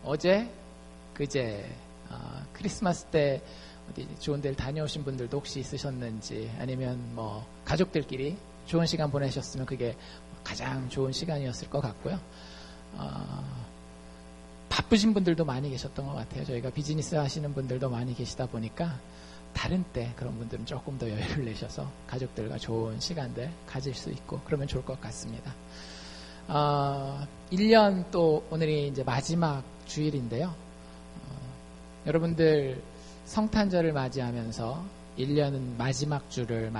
어제, 그제 크리스마스 때 어디 좋은 데를 다녀오신 분들도 혹시 있으셨는지, 아니면 뭐 가족들끼리 좋은 시간 보내셨으면 그게 가장 좋은 시간이었을 것 같고요. 바쁘신 분들도 많이 계셨던 것 같아요. 저희가 비즈니스 하시는 분들도 많이 계시다 보니까 다른 때 그런 분들은 조금 더 여유를 내셔서 가족들과 좋은 시간들 가질 수 있고 그러면 좋을 것 같습니다. 1년 또 오늘이 이제 마지막 주일인데요. 여러분들 성탄절을 맞이하면서 1년은 마지막 주를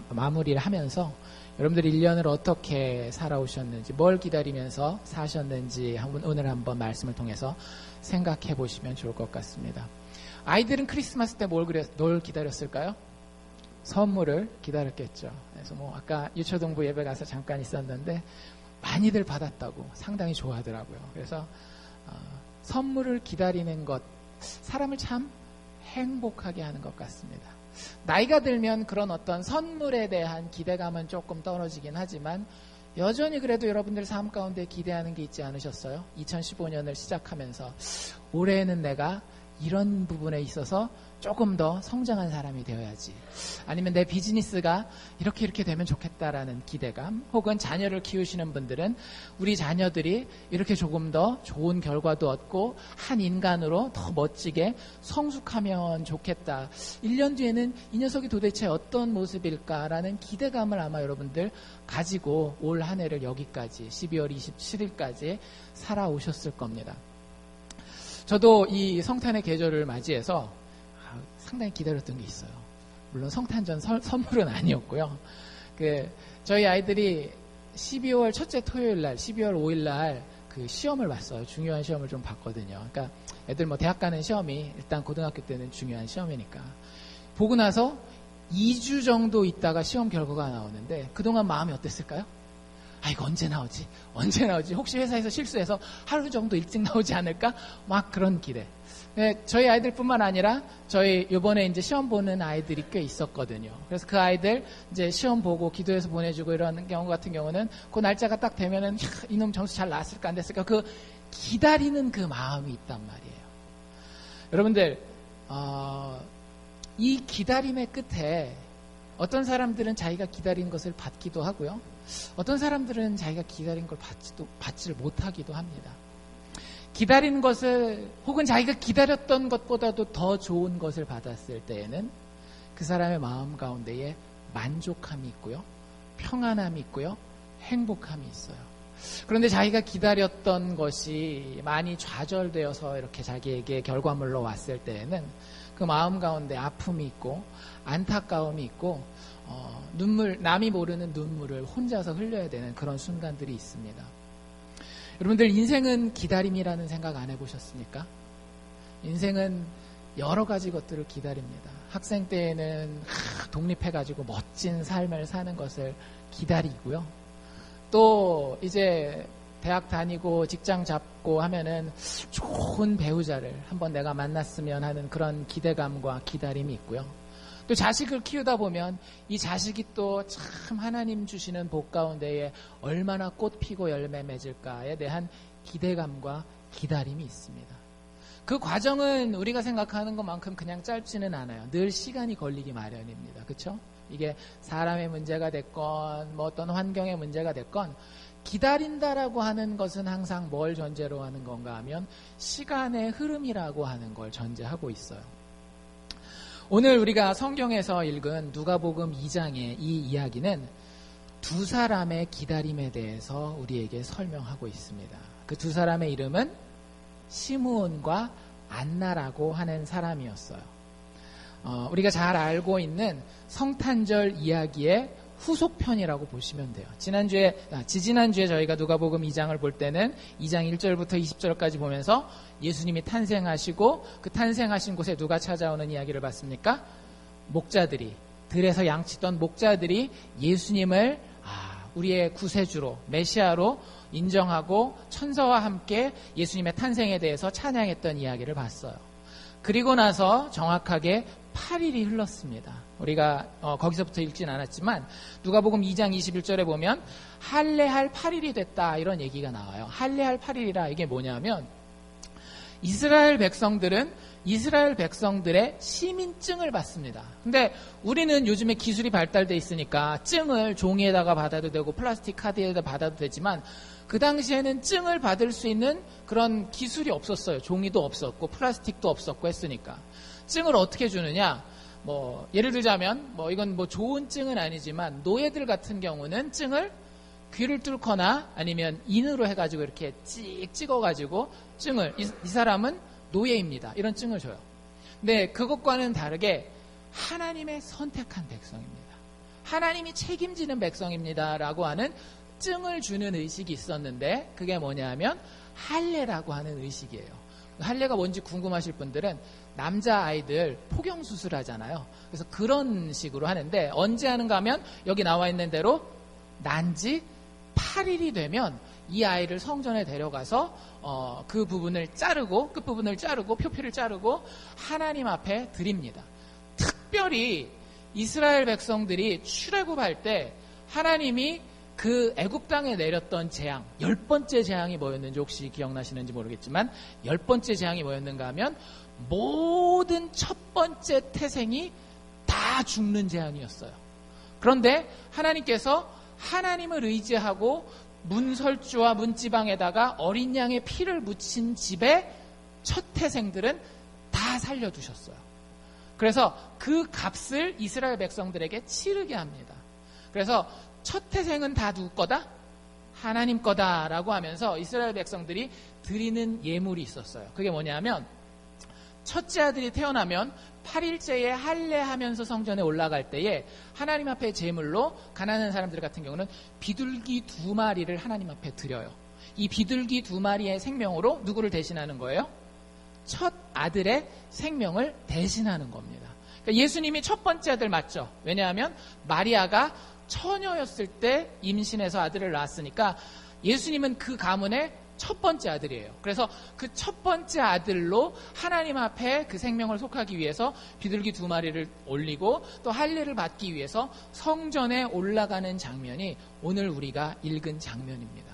마무리를 하면서 여러분들 1년을 어떻게 살아오셨는지, 뭘 기다리면서 사셨는지 오늘 한번 말씀을 통해서 생각해 보시면 좋을 것 같습니다. 아이들은 크리스마스 때 뭘 기다렸을까요? 선물을 기다렸겠죠. 그래서 뭐 아까 유초동부 예배 가서 잠깐 있었는데 많이들 받았다고 상당히 좋아하더라고요. 그래서 선물을 기다리는 것, 사람을 참 행복하게 하는 것 같습니다. 나이가 들면 그런 어떤 선물에 대한 기대감은 조금 떨어지긴 하지만 여전히 그래도 여러분들 삶 가운데 기대하는 게 있지 않으셨어요? 2015년을 시작하면서 올해는 내가 이런 부분에 있어서 조금 더 성장한 사람이 되어야지, 아니면 내 비즈니스가 이렇게 되면 좋겠다라는 기대감, 혹은 자녀를 키우시는 분들은 우리 자녀들이 이렇게 조금 더 좋은 결과도 얻고 한 인간으로 더 멋지게 성숙하면 좋겠다, 1년 뒤에는 이 녀석이 도대체 어떤 모습일까라는 기대감을 아마 여러분들 가지고 올 한 해를 여기까지 12월 27일까지 살아오셨을 겁니다. 저도 이 성탄의 계절을 맞이해서 상당히 기다렸던 게 있어요. 물론 성탄전 선물은 아니었고요. 저희 아이들이 12월 첫째 토요일 날, 12월 5일 날 그 시험을 봤어요. 중요한 시험을 좀 봤거든요. 그러니까 애들 뭐 대학 가는 시험이 일단 고등학교 때는 중요한 시험이니까. 보고 나서 2주 정도 있다가 시험 결과가 나오는데 그동안 마음이 어땠을까요? 이거 언제 나오지? 혹시 회사에서 실수해서 하루 정도 일찍 나오지 않을까? 막 그런 기대. 저희 아이들뿐만 아니라 저희 요번에 이제 시험 보는 아이들이 꽤 있었거든요. 그래서 그 아이들 이제 시험 보고 기도해서 보내주고 이런 경우 같은 경우는 그 날짜가 딱 되면은 이놈 점수 잘 나왔을까 안 됐을까? 그 기다리는 그 마음이 있단 말이에요. 여러분들 이 기다림의 끝에 어떤 사람들은 자기가 기다린 것을 받기도 하고요. 어떤 사람들은 자기가 기다린 걸 받지를 못하기도 합니다. 기다린 것을, 혹은 자기가 기다렸던 것보다도 더 좋은 것을 받았을 때에는 그 사람의 마음 가운데에 만족함이 있고요, 평안함이 있고요, 행복함이 있어요. 그런데 자기가 기다렸던 것이 많이 좌절되어서 이렇게 자기에게 결과물로 왔을 때에는 그 마음 가운데 아픔이 있고 안타까움이 있고 남이 모르는 눈물을 혼자서 흘려야 되는 그런 순간들이 있습니다. 여러분들 인생은 기다림이라는 생각 안 해보셨습니까? 인생은 여러 가지 것들을 기다립니다. 학생 때에는 독립해가지고 멋진 삶을 사는 것을 기다리고요. 또 이제 대학 다니고 직장 잡고 하면은 좋은 배우자를 한번 내가 만났으면 하는 그런 기대감과 기다림이 있고요. 또 자식을 키우다 보면 이 자식이 또 참 하나님 주시는 복 가운데에 얼마나 꽃 피고 열매 맺을까에 대한 기대감과 기다림이 있습니다. 그 과정은 우리가 생각하는 것만큼 그냥 짧지는 않아요. 늘 시간이 걸리기 마련입니다. 그렇죠? 이게 사람의 문제가 됐건 뭐 어떤 환경의 문제가 됐건 기다린다라고 하는 것은 항상 뭘 전제로 하는 건가 하면 시간의 흐름이라고 하는 걸 전제하고 있어요. 오늘 우리가 성경에서 읽은 누가복음 2장의 이 이야기는 두 사람의 기다림에 대해서 우리에게 설명하고 있습니다. 그 두 사람의 이름은 시므온과 안나라고 하는 사람이었어요. 우리가 잘 알고 있는 성탄절 이야기의 후속편이라고 보시면 돼요. 지지난주에 저희가 누가복음 2장을 볼 때는 2장 1절부터 20절까지 보면서 예수님이 탄생하시고 그 탄생하신 곳에 누가 찾아오는 이야기를 봤습니까? 목자들이, 들에서 양치던 목자들이 예수님을 우리의 구세주로, 메시아로 인정하고 천사와 함께 예수님의 탄생에 대해서 찬양했던 이야기를 봤어요. 그리고 나서 정확하게 8일이 흘렀습니다. 우리가 거기서부터 읽진 않았지만 누가복음 2장 21절에 보면 할례할 8일이 됐다 이런 얘기가 나와요. 할례할 8일이라 이게 뭐냐면 이스라엘 백성들의 시민증을 받습니다. 근데 우리는 요즘에 기술이 발달돼 있으니까 증을 종이에다가 받아도 되고 플라스틱 카드에다 받아도 되지만 그 당시에는 증을 받을 수 있는 그런 기술이 없었어요. 종이도 없었고 플라스틱도 없었고 했으니까. 증을 어떻게 주느냐? 예를 들자면 이건 좋은 증은 아니지만 노예들 같은 경우는 증을 귀를 뚫거나 아니면 인으로 해가지고 이렇게 찍어가지고 증을 이 사람은 노예입니다. 이런 증을 줘요. 근데 그것과는 다르게 하나님의 선택한 백성입니다. 하나님이 책임지는 백성입니다라고 하는 증을 주는 의식이 있었는데 그게 뭐냐면 할례라고 하는 의식이에요. 할례가 뭔지 궁금하실 분들은 남자아이들 포경수술 하잖아요. 그래서 그런 식으로 하는데 언제 하는가 하면 여기 나와 있는 대로 난지 8일이 되면 이 아이를 성전에 데려가서 그 부분을 자르고 끝부분을 자르고 표피를 자르고 하나님 앞에 드립니다. 특별히 이스라엘 백성들이 출애굽할 때 하나님이 그 애굽 땅에 내렸던 재앙 10번째 재앙이 뭐였는지 혹시 기억나시는지 모르겠지만 10번째 재앙이 뭐였는가 하면 모든 첫 번째 태생이 다 죽는 재앙이었어요. 그런데 하나님께서 하나님을 의지하고 문설주와 문지방에다가 어린 양의 피를 묻힌 집의 첫 태생들은 다 살려두셨어요. 그래서 그 값을 이스라엘 백성들에게 치르게 합니다. 그래서 첫 태생은 다 누구 거다? 하나님 거다라고 하면서 이스라엘 백성들이 드리는 예물이 있었어요. 그게 뭐냐면 첫째 아들이 태어나면 8일째에 할례하면서 성전에 올라갈 때에 하나님 앞에 제물로 가난한 사람들 같은 경우는 비둘기 2마리를 하나님 앞에 드려요. 이 비둘기 2마리의 생명으로 누구를 대신하는 거예요? 첫 아들의 생명을 대신하는 겁니다. 그러니까 예수님이 첫 번째 아들 맞죠? 왜냐하면 마리아가 처녀였을 때 임신해서 아들을 낳았으니까 예수님은 그 가문의 첫 번째 아들이에요. 그래서 그 첫 번째 아들로 하나님 앞에 그 생명을 속하기 위해서 비둘기 2마리를 올리고 또 할례를 받기 위해서 성전에 올라가는 장면이 오늘 우리가 읽은 장면입니다.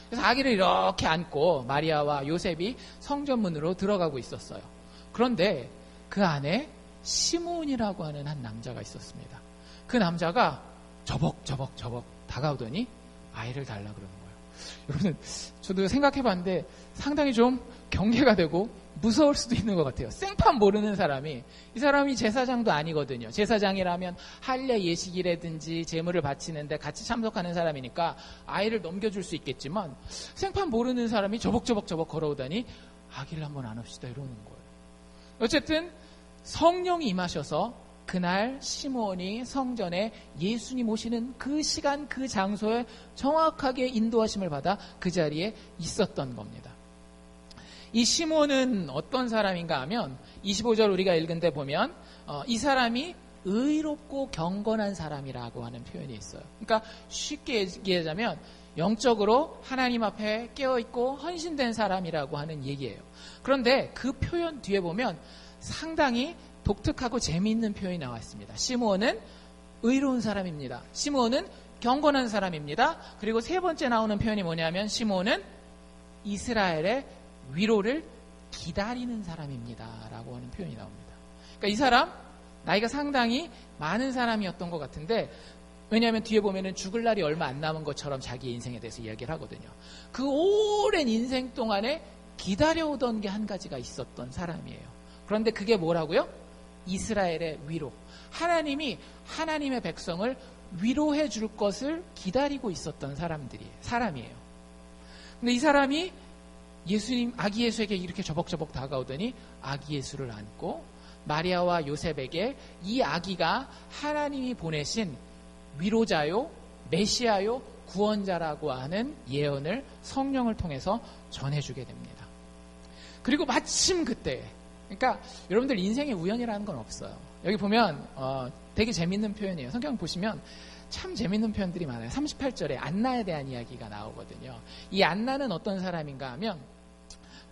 그래서 아기를 이렇게 안고 마리아와 요셉이 성전문으로 들어가고 있었어요. 그런데 그 안에 시므온이라고 하는 한 남자가 있었습니다. 그 남자가 저벅 다가오더니 아이를 달라 그러는 거예요. 여러분, 저도 생각해봤는데 상당히 좀 경계가 되고 무서울 수도 있는 것 같아요. 생판 모르는 사람이, 이 사람이 제사장도 아니거든요. 제사장이라면 할례 예식이라든지 제물을 바치는데 같이 참석하는 사람이니까 아이를 넘겨줄 수 있겠지만 생판 모르는 사람이 저벅 걸어오다니 아기를 한번 안읍시다 이러는 거예요. 어쨌든 성령이 임하셔서 그날 시므온이 성전에 예수님 오시는 그 시간 그 장소에 정확하게 인도하심을 받아 그 자리에 있었던 겁니다. 이 시므온은 어떤 사람인가 하면 25절 우리가 읽은 데 보면 이 사람이 의롭고 경건한 사람이라고 하는 표현이 있어요. 그러니까 쉽게 얘기하자면 영적으로 하나님 앞에 깨어있고 헌신된 사람이라고 하는 얘기예요. 그런데 그 표현 뒤에 보면 상당히 독특하고 재미있는 표현이 나와 있습니다. 시므온은 의로운 사람입니다. 시므온은 경건한 사람입니다. 그리고 세 번째 나오는 표현이 뭐냐면 시므온은 이스라엘의 위로를 기다리는 사람입니다 라고 하는 표현이 나옵니다. 그러니까 이 사람 나이가 상당히 많은 사람이었던 것 같은데, 왜냐하면 뒤에 보면은 죽을 날이 얼마 안 남은 것처럼 자기의 인생에 대해서 이야기를 하거든요. 그 오랜 인생 동안에 기다려오던 게 한 가지가 있었던 사람이에요. 그런데 그게 뭐라고요? 이스라엘의 위로. 하나님이 하나님의 백성을 위로해 줄 것을 기다리고 있었던 사람이에요. 근데 이 사람이 예수님, 아기 예수에게 이렇게 저벅저벅 다가오더니 아기 예수를 안고 마리아와 요셉에게 이 아기가 하나님이 보내신 위로자요, 메시아요, 구원자라고 하는 예언을 성령을 통해서 전해주게 됩니다. 그리고 마침 그때, 그러니까 여러분들 인생에 우연이라는 건 없어요. 여기 보면 되게 재밌는 표현이에요. 성경 보시면 참 재밌는 표현들이 많아요. 38절에 안나에 대한 이야기가 나오거든요. 이 안나는 어떤 사람인가 하면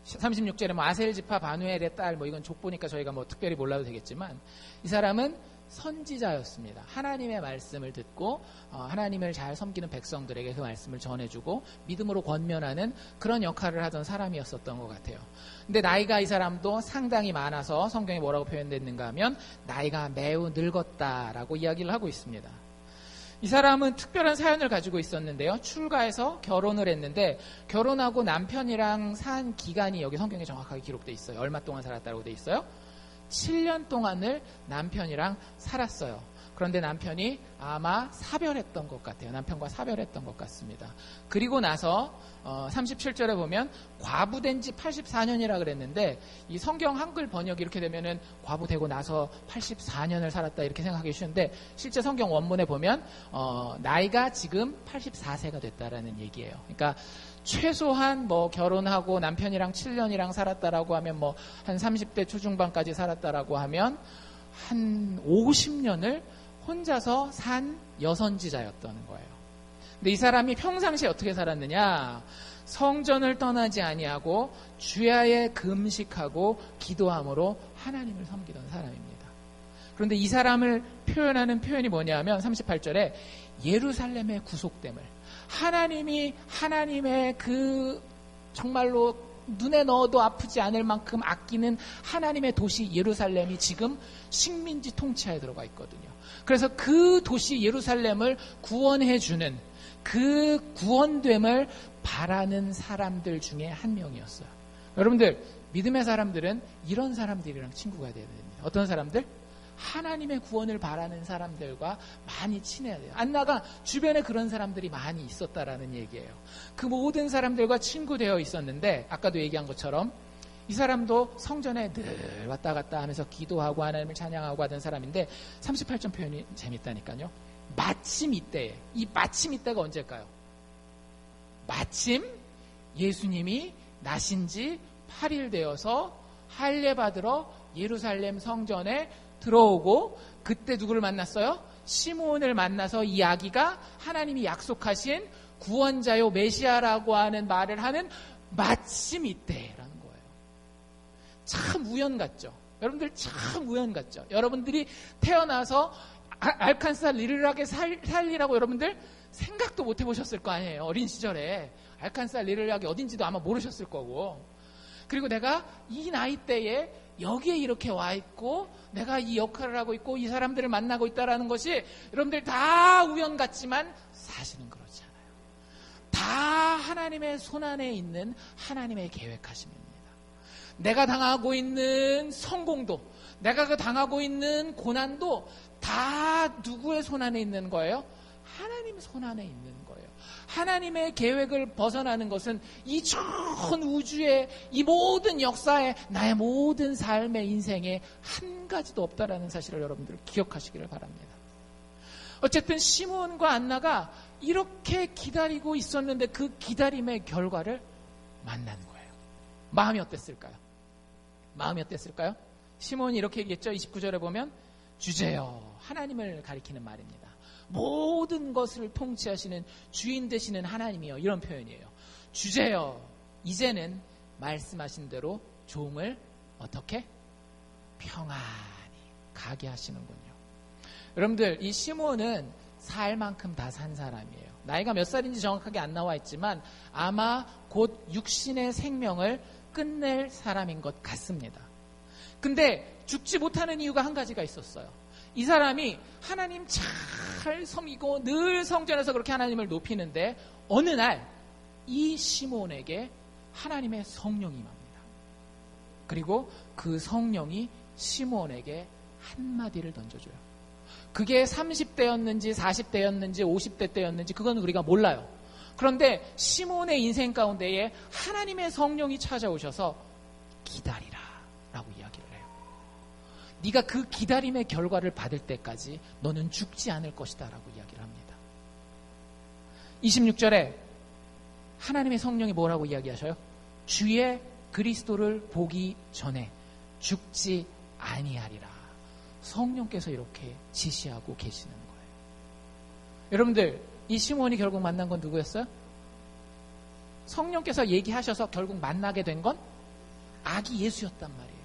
36절에 아셀 지파 바누엘의 딸, 이건 족보니까 저희가 특별히 몰라도 되겠지만 이 사람은 선지자였습니다. 하나님의 말씀을 듣고 하나님을 잘 섬기는 백성들에게 그 말씀을 전해주고 믿음으로 권면하는 그런 역할을 하던 사람이었었던 것 같아요. 근데 나이가 이 사람도 상당히 많아서 성경에 뭐라고 표현됐는가 하면 나이가 매우 늙었다라고 이야기를 하고 있습니다. 이 사람은 특별한 사연을 가지고 있었는데요. 출가해서 결혼을 했는데 결혼하고 남편이랑 산 기간이 여기 성경에 정확하게 기록되어 있어요. 얼마 동안 살았다고 되어 있어요? 7년 동안을 남편이랑 살았어요. 그런데 남편이 아마 사별했던 것 같아요. 남편과 사별했던 것 같습니다. 그리고 나서 37절에 보면 과부된 지 84년이라 그랬는데 이 성경 한글 번역이 이렇게 되면은 과부되고 나서 84년을 살았다 이렇게 생각하기 쉬운데 실제 성경 원문에 보면 나이가 지금 84세가 됐다라는 얘기예요. 그러니까 최소한 뭐 결혼하고 남편이랑 7년이랑 살았다라고 하면 뭐 한 30대 초중반까지 살았다라고 하면 한 50년을 혼자서 산 여선지자였다는 거예요. 근데 이 사람이 평상시에 어떻게 살았느냐? 성전을 떠나지 아니하고 주야에 금식하고 기도함으로 하나님을 섬기던 사람입니다. 그런데 이 사람을 표현하는 표현이 뭐냐면 38절에 예루살렘의 구속됨을 하나님이 하나님의 그 정말로 눈에 넣어도 아프지 않을 만큼 아끼는 하나님의 도시 예루살렘이 지금 식민지 통치하에 들어가 있거든요. 그래서 그 도시 예루살렘을 구원해주는 그 구원됨을 바라는 사람들 중에 한 명이었어요. 여러분들 믿음의 사람들은 이런 사람들이랑 친구가 돼야 됩니다. 어떤 사람들? 하나님의 구원을 바라는 사람들과 많이 친해야 돼요. 안나가 주변에 그런 사람들이 많이 있었다라는 얘기예요. 그 모든 사람들과 친구되어 있었는데 아까도 얘기한 것처럼 이 사람도 성전에 늘 왔다 갔다 하면서 기도하고 하나님을 찬양하고 하던 사람인데 38절 표현이 재밌다니까요. 마침 이때에, 이 마침 이때가 언제일까요? 마침 예수님이 나신 지 8일 되어서 할례 받으러 예루살렘 성전에 들어오고 그때 누구를 만났어요? 시므온을 만나서 이 아기가 하나님이 약속하신 구원자요 메시아라고 하는 말을 하는 마침 이때라는 거예요. 참 우연 같죠? 여러분들 참 우연 같죠? 여러분들이 태어나서 알칸사 리를락에 살리라고 여러분들 생각도 못 해보셨을 거 아니에요. 어린 시절에 알칸사 리를락이 어딘지도 아마 모르셨을 거고 그리고 내가 이 나이 때에 여기에 이렇게 와 있고 내가 이 역할을 하고 있고 이 사람들을 만나고 있다는 것이 여러분들 다 우연 같지만 사실은 그렇지 않아요. 다 하나님의 손안에 있는 하나님의 계획하심입니다. 내가 당하고 있는 성공도 내가 그 당하고 있는 고난도 다 누구의 손안에 있는 거예요? 하나님 손안에 있는 거예요. 하나님의 계획을 벗어나는 것은 이 전 우주의 이 모든 역사에 나의 모든 삶의 인생에 한 가지도 없다라는 사실을 여러분들 기억하시기를 바랍니다. 어쨌든 시므온과 안나가 이렇게 기다리고 있었는데 그 기다림의 결과를 만난 거예요. 마음이 어땠을까요? 마음이 어땠을까요? 시므온이 이렇게 얘기했죠. 29절에 보면 주제여 하나님을 가리키는 말입니다. 모든 것을 통치하시는 주인 되시는 하나님이요. 이런 표현이에요. 주제여 이제는 말씀하신 대로 종을 어떻게? 평안히 가게 하시는군요. 여러분들 이 시므온은 살 만큼 다 산 사람이에요. 나이가 몇 살인지 정확하게 안 나와 있지만 아마 곧 육신의 생명을 끝낼 사람인 것 같습니다. 근데 죽지 못하는 이유가 한 가지가 있었어요. 이 사람이 하나님 잘 섬기고 늘 성전에서 그렇게 하나님을 높이는데 어느 날 이 시므온에게 하나님의 성령이 임합니다. 그리고 그 성령이 시므온에게 한마디를 던져줘요. 그게 30대였는지 40대였는지 50대 때였는지 그건 우리가 몰라요. 그런데 시므온의 인생 가운데에 하나님의 성령이 찾아오셔서 기다리라 라고 이야기를 해요. 네가 그 기다림의 결과를 받을 때까지 너는 죽지 않을 것이다 라고 이야기를 합니다. 26절에 하나님의 성령이 뭐라고 이야기하셔요? 주의 그리스도를 보기 전에 죽지 아니하리라. 성령께서 이렇게 지시하고 계시는 거예요. 여러분들 이 시므온이 결국 만난 건 누구였어요? 성령께서 얘기하셔서 결국 만나게 된 건 아기 예수였단 말이에요.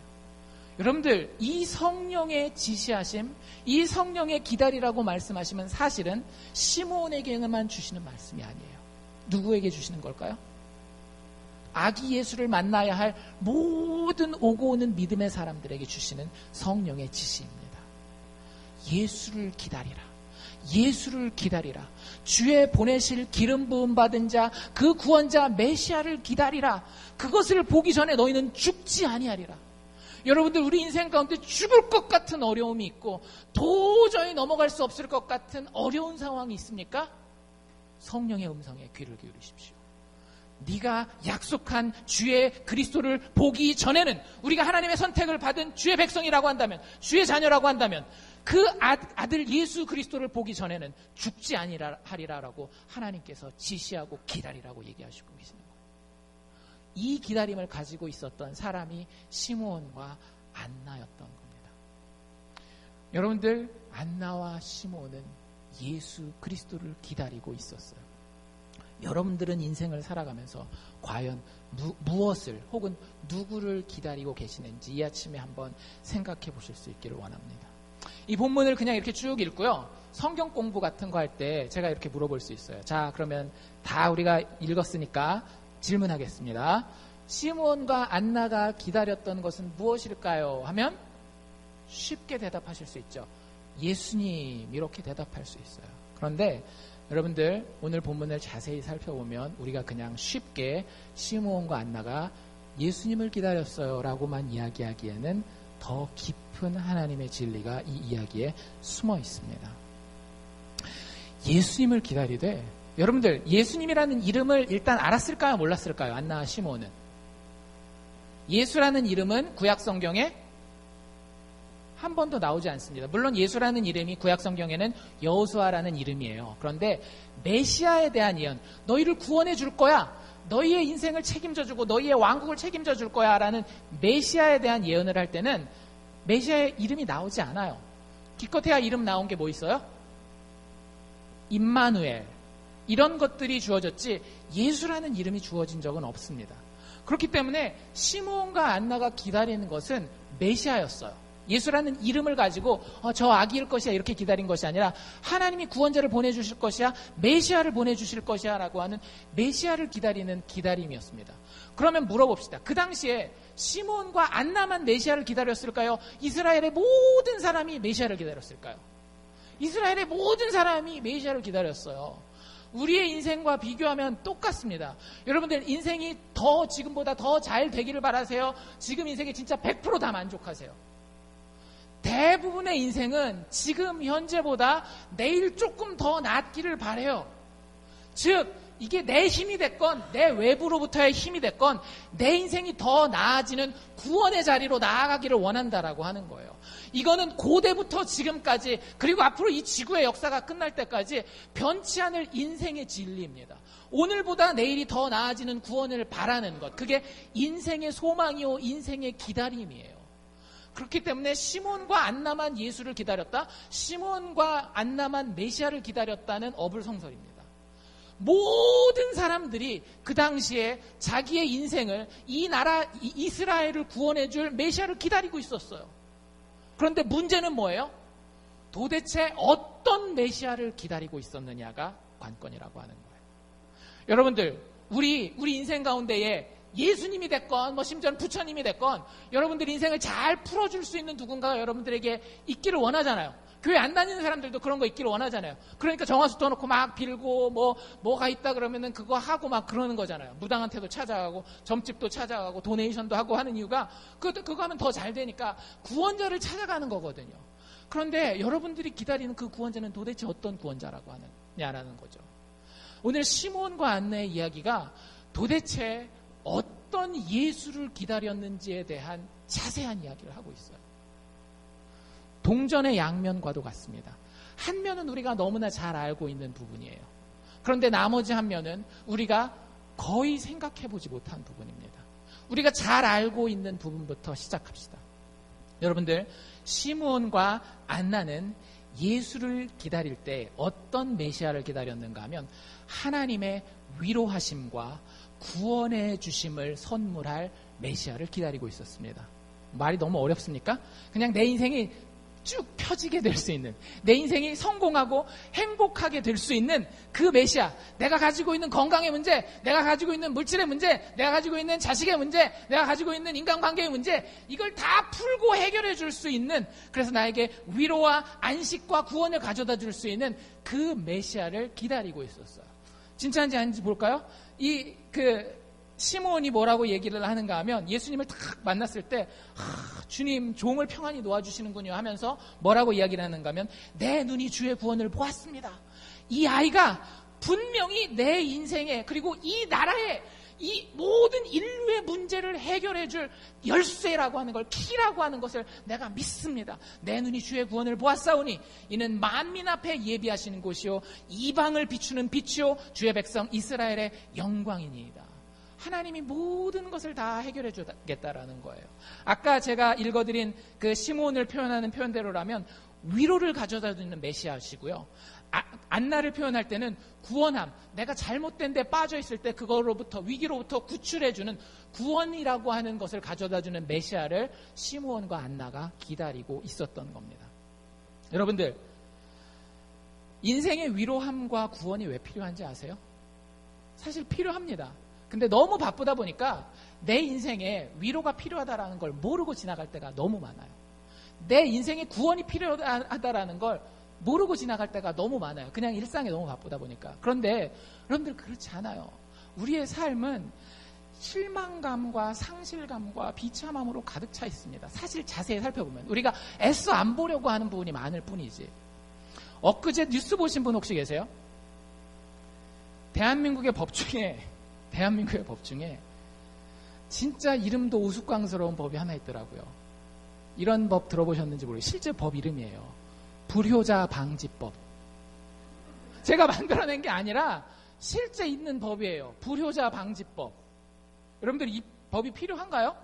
여러분들, 이 성령의 지시하심, 이 성령의 기다리라고 말씀하시면 사실은 시므온에게만 주시는 말씀이 아니에요. 누구에게 주시는 걸까요? 아기 예수를 만나야 할 모든 오고 오는 믿음의 사람들에게 주시는 성령의 지시입니다. 예수를 기다리라. 예수를 기다리라. 주의 보내실 기름 부음 받은 자, 그 구원자 메시아를 기다리라. 그것을 보기 전에 너희는 죽지 아니하리라. 여러분들, 우리 인생 가운데 죽을 것 같은 어려움이 있고 도저히 넘어갈 수 없을 것 같은 어려운 상황이 있습니까? 성령의 음성에 귀를 기울이십시오. 네가 약속한 주의 그리스도를 보기 전에는, 우리가 하나님의 선택을 받은 주의 백성이라고 한다면, 주의 자녀라고 한다면, 그 아들 예수 그리스도를 보기 전에는 죽지 아니하리라라고 하나님께서 지시하고 기다리라고 얘기하시고 계시는 거예요. 이 기다림을 가지고 있었던 사람이 시므온과 안나였던 겁니다. 여러분들, 안나와 시므온은 예수 그리스도를 기다리고 있었어요. 여러분들은 인생을 살아가면서 과연 무엇을 혹은 누구를 기다리고 계시는지 이 아침에 한번 생각해 보실 수 있기를 원합니다. 이 본문을 그냥 이렇게 쭉 읽고요, 성경 공부 같은 거 할 때 제가 이렇게 물어볼 수 있어요. 자, 그러면 다 우리가 읽었으니까 질문하겠습니다. 시므온과 안나가 기다렸던 것은 무엇일까요? 하면 쉽게 대답하실 수 있죠. 예수님, 이렇게 대답할 수 있어요. 그런데 여러분들, 오늘 본문을 자세히 살펴보면 우리가 그냥 쉽게 시므온과 안나가 예수님을 기다렸어요 라고만 이야기하기에는 더 깊은 하나님의 진리가 이 이야기에 숨어 있습니다. 예수님을 기다리되, 여러분들, 예수님이라는 이름을 일단 알았을까요? 몰랐을까요? 안나와 시므온은. 예수라는 이름은 구약 성경에 한 번도 나오지 않습니다. 물론 예수라는 이름이 구약 성경에는 여호수아라는 이름이에요. 그런데 메시아에 대한 예언, 너희를 구원해 줄 거야, 너희의 인생을 책임져 주고 너희의 왕국을 책임져 줄 거야 라는 메시아에 대한 예언을 할 때는 메시아의 이름이 나오지 않아요. 기껏해야 이름 나온 게 뭐 있어요? 임마누엘, 이런 것들이 주어졌지 예수라는 이름이 주어진 적은 없습니다. 그렇기 때문에 시므온과 안나가 기다리는 것은 메시아였어요. 예수라는 이름을 가지고 저 아기일 것이야 이렇게 기다린 것이 아니라 하나님이 구원자를 보내주실 것이야, 메시아를 보내주실 것이야 라고 하는 메시아를 기다리는 기다림이었습니다. 그러면 물어봅시다. 그 당시에 시므온과 안나만 메시아를 기다렸을까요? 이스라엘의 모든 사람이 메시아를 기다렸을까요? 이스라엘의 모든 사람이 메시아를 기다렸어요. 우리의 인생과 비교하면 똑같습니다. 여러분들, 인생이 더 지금보다 더 잘 되기를 바라세요? 지금 인생에 진짜 100% 다 만족하세요? 대부분의 인생은 지금 현재보다 내일 조금 더 낫기를 바라요. 즉, 이게 내 힘이 됐건 내 외부로부터의 힘이 됐건 내 인생이 더 나아지는 구원의 자리로 나아가기를 원한다라고 하는 거예요. 이거는 고대부터 지금까지, 그리고 앞으로 이 지구의 역사가 끝날 때까지 변치 않을 인생의 진리입니다. 오늘보다 내일이 더 나아지는 구원을 바라는 것, 그게 인생의 소망이요 인생의 기다림이에요. 그렇기 때문에 시몬과 안나만 예수를 기다렸다, 시몬과 안나만 메시아를 기다렸다는 어불성설입니다. 모든 사람들이 그 당시에 자기의 인생을, 이 나라 이스라엘을 구원해줄 메시아를 기다리고 있었어요. 그런데 문제는 뭐예요? 도대체 어떤 메시아를 기다리고 있었느냐가 관건이라고 하는 거예요. 여러분들, 우리 인생 가운데에 예수님이 됐건 심지어는 부처님이 됐건 여러분들 인생을 잘 풀어줄 수 있는 누군가가 여러분들에게 있기를 원하잖아요. 교회 안 다니는 사람들도 그런 거 있기를 원하잖아요. 그러니까 정화수 떠놓고 막 빌고 뭐가 있다 그러면은 그거 하고 막 그러는 거잖아요. 무당한 태도 찾아가고 점집도 찾아가고 도네이션도 하고 하는 이유가 그거 하면 더 잘 되니까 구원자를 찾아가는 거거든요. 그런데 여러분들이 기다리는 그 구원자는 도대체 어떤 구원자라고 하느냐라는 거죠. 오늘 시몬과 안나의 이야기가 도대체 어떤 예수를 기다렸는지에 대한 자세한 이야기를 하고 있어요. 동전의 양면과도 같습니다. 한 면은 우리가 너무나 잘 알고 있는 부분이에요. 그런데 나머지 한 면은 우리가 거의 생각해보지 못한 부분입니다. 우리가 잘 알고 있는 부분부터 시작합시다. 여러분들, 시므온과 안나는 예수를 기다릴 때 어떤 메시아를 기다렸는가 하면 하나님의 위로하심과 구원해 주심을 선물할 메시아를 기다리고 있었습니다. 말이 너무 어렵습니까? 그냥 내 인생이 쭉 펴지게 될 수 있는, 내 인생이 성공하고 행복하게 될 수 있는 그 메시아, 내가 가지고 있는 건강의 문제, 내가 가지고 있는 물질의 문제, 내가 가지고 있는 자식의 문제, 내가 가지고 있는 인간관계의 문제, 이걸 다 풀고 해결해 줄 수 있는, 그래서 나에게 위로와 안식과 구원을 가져다 줄 수 있는 그 메시아를 기다리고 있었어요. 진짜인지 아닌지 볼까요? 시므온이 뭐라고 얘기를 하는가 하면, 예수님을 딱 만났을 때 주님 종을 평안히 놓아주시는군요 하면서 뭐라고 이야기를 하는가 하면, 내 눈이 주의 구원을 보았습니다. 이 아이가 분명히 내 인생에, 그리고 이 나라의 이 모든 인류의 문제를 해결해 줄 열쇠라고 하는 걸, 키라고 하는 것을 내가 믿습니다. 내 눈이 주의 구원을 보았사오니 이는 만민 앞에 예비하시는 곳이요 이방을 비추는 빛이요 주의 백성 이스라엘의 영광이니이다. 하나님이 모든 것을 다 해결해 주겠다라는 거예요. 아까 제가 읽어드린 그 시므온을 표현하는 표현대로라면 위로를 가져다 주는 메시아시고요. 안나를 표현할 때는 구원함, 내가 잘못된 데 빠져 있을 때 그거로부터, 위기로부터 구출해주는 구원이라고 하는 것을 가져다 주는 메시아를 시므온과 안나가 기다리고 있었던 겁니다. 여러분들, 인생의 위로함과 구원이 왜 필요한지 아세요? 사실 필요합니다. 근데 너무 바쁘다 보니까 내 인생에 위로가 필요하다라는 걸 모르고 지나갈 때가 너무 많아요. 내 인생에 구원이 필요하다라는 걸 모르고 지나갈 때가 너무 많아요. 그냥 일상에 너무 바쁘다 보니까. 그런데 여러분들 그렇지 않아요. 우리의 삶은 실망감과 상실감과 비참함으로 가득 차 있습니다. 사실 자세히 살펴보면 우리가 애써 안 보려고 하는 부분이 많을 뿐이지. 엊그제 뉴스 보신 분 혹시 계세요? 대한민국의 법 중에 진짜 이름도 우스꽝스러운 법이 하나 있더라고요. 이런 법 들어보셨는지 모르겠어요. 실제 법 이름이에요. 불효자 방지법. 제가 만들어낸 게 아니라 실제 있는 법이에요. 불효자 방지법. 여러분들 이 법이 필요한가요?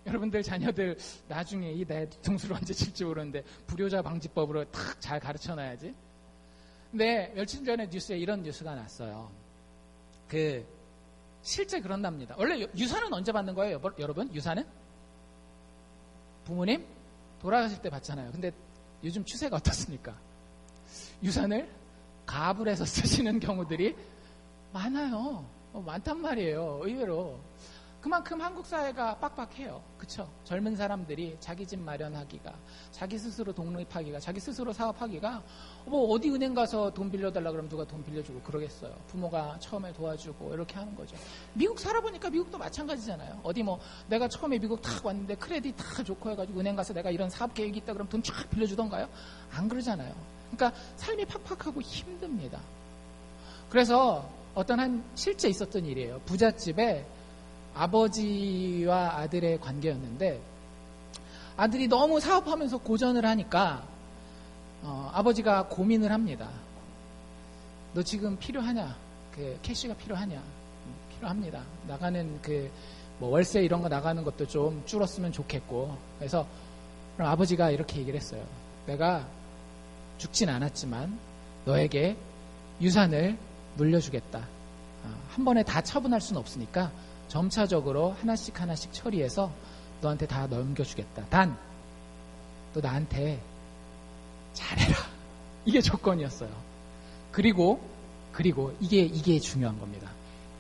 여러분들 자녀들 나중에 이 내 뒤통수를 언제 칠지 모르는데 불효자 방지법으로 탁 잘 가르쳐놔야지. 근데 며칠 전에 뉴스에 이런 뉴스가 났어요. 실제 그런답니다. 원래 유산은 언제 받는 거예요, 여러분? 유산은? 부모님 돌아가실 때 받잖아요. 근데 요즘 추세가 어떻습니까? 유산을 가압을 해서 쓰시는 경우들이 많아요. 많단 말이에요. 의외로. 그만큼 한국 사회가 빡빡해요. 그쵸? 젊은 사람들이 자기 집 마련하기가, 자기 스스로 독립하기가, 자기 스스로 사업하기가, 어디 은행 가서 돈 빌려달라 그러면 누가 돈 빌려주고 그러겠어요. 부모가 처음에 도와주고 이렇게 하는 거죠. 미국 살아보니까 미국도 마찬가지잖아요. 어디 내가 처음에 미국 탁 왔는데 크레딧 다 좋고 해가지고 은행 가서 내가 이런 사업 계획이 있다 그러면 돈 쫙 빌려주던가요? 안 그러잖아요. 그러니까 삶이 팍팍하고 힘듭니다. 그래서 어떤 실제 있었던 일이에요. 부잣집에 아버지와 아들의 관계였는데, 아들이 너무 사업하면서 고전을 하니까 아버지가 고민을 합니다. 너 지금 필요하냐? 캐시가 필요하냐? 필요합니다. 나가는 월세 이런 거 나가는 것도 좀 줄었으면 좋겠고. 그래서 그럼 아버지가 이렇게 얘기를 했어요. 내가 죽진 않았지만 너에게 유산을 물려주겠다. 한 번에 다 처분할 수는 없으니까 점차적으로 하나씩 처리해서 너한테 다 넘겨주겠다. 단, 너 나한테 잘해라. 이게 조건이었어요. 그리고 이게 중요한 겁니다.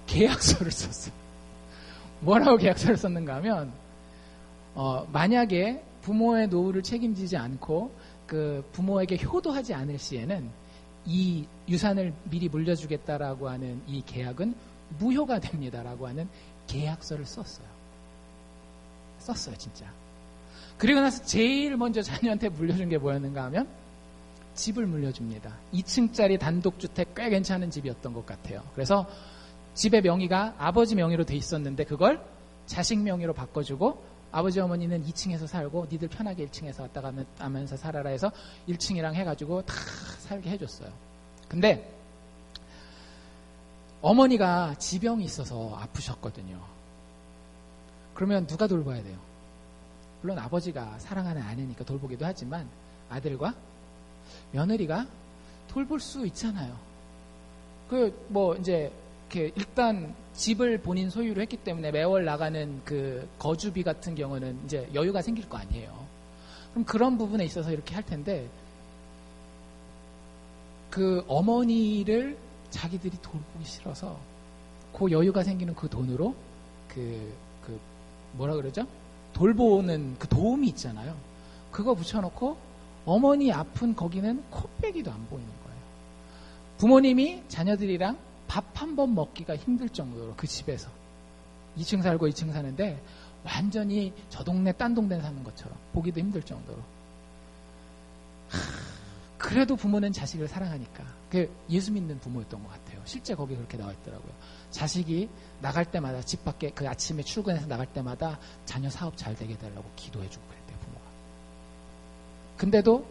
계약서를 썼어요. 뭐라고 계약서를 썼는가 하면, 만약에 부모의 노후를 책임지지 않고 부모에게 효도하지 않을 시에는 이 유산을 미리 물려주겠다라고 하는 이 계약은 무효가 됩니다라고 하는 계약서를 썼어요, 진짜. 그리고 나서 제일 먼저 자녀한테 물려준 게 뭐였는가 하면 집을 물려줍니다. 2층짜리 단독주택 꽤 괜찮은 집이었던 것 같아요. 그래서 집의 명의가 아버지 명의로 돼 있었는데 그걸 자식 명의로 바꿔주고, 아버지 어머니는 2층에서 살고 니들 편하게 1층에서 왔다 가면서 살아라 해서 1층이랑 해가지고 다 살게 해줬어요. 근데 어머니가 지병이 있어서 아프셨거든요. 그러면 누가 돌봐야 돼요? 물론 아버지가 사랑하는 아내니까 돌보기도 하지만 아들과 며느리가 돌볼 수 있잖아요. 이제 이렇게 일단 집을 본인 소유로 했기 때문에 매월 나가는 그 거주비 같은 경우는 이제 여유가 생길 거 아니에요. 그럼 그런 부분에 있어서 이렇게 할 텐데, 그 어머니를 자기들이 돌보기 싫어서 그 여유가 생기는 그 돈으로 뭐라 그러죠? 돌보는 그 도움이 있잖아요. 그거 붙여놓고 어머니 아픈 거기는 코빼기도 안 보이는 거예요. 부모님이 자녀들이랑 밥 한 번 먹기가 힘들 정도로 그 집에서 2층 살고 2층 사는데 완전히 저 동네 딴 동네 사는 것처럼 보기도 힘들 정도로. 그래도 부모는 자식을 사랑하니까. 그 예수 믿는 부모였던 것 같아요. 실제 거기 그렇게 나와 있더라고요. 자식이 나갈 때마다 집 밖에 그 아침에 출근해서 나갈 때마다 자녀 사업 잘 되게 해달라고 기도해주고 그랬대요, 부모가. 근데도